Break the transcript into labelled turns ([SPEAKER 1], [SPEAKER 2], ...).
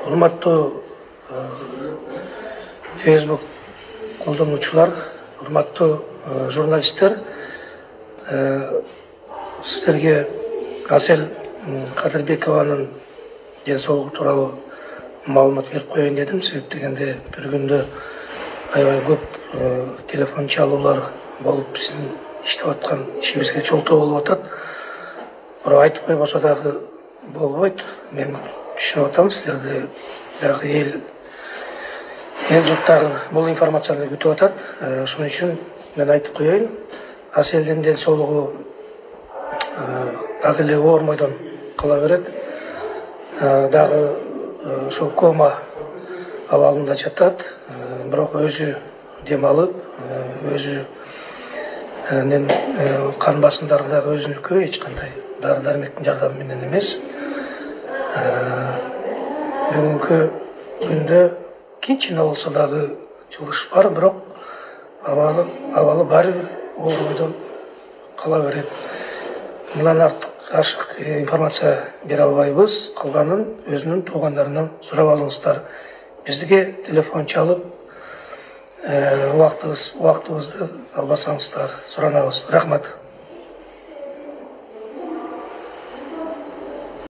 [SPEAKER 1] Урматтуу Facebook колдонуучулар, урматтуу журналисттер, сиздерге Асел Кадырбекованын ден соолугу тууралуу маалымат берип коеюн дедим. Себеп дегенде бир күндө аябай көп телефон чалуулар болуп, биздин иштеп аткан ишибизге чолтоо болуп атат. Бирок айтып койбосо дагы болбойт. Мен түшүнүп атам, силерди дагы эл журттагы бул информацияны күтүп атат. Ошон үчүн мен айтып коеюн, Аселдин ден соолугу дагы эле оормойдон кала берет. Дагы ошол кома абалында жатат. Бирок өзү дем алып, өзүнүн кан басымдары дагы өзүнүкү, эч кандай дары дармектин жардамы менен эмес. Бүгүнкү күндө кичине болсо дагы жылыш бар, бирок абалы баары бир оормойдон кала берет. Мындан ашык информация бере албайбыз. Калганын өзүнүн туугандарынан сурап алыңыздар. Бизге телефон чалып, убактыбызды албасаңыздар суранабыз. Рахмат.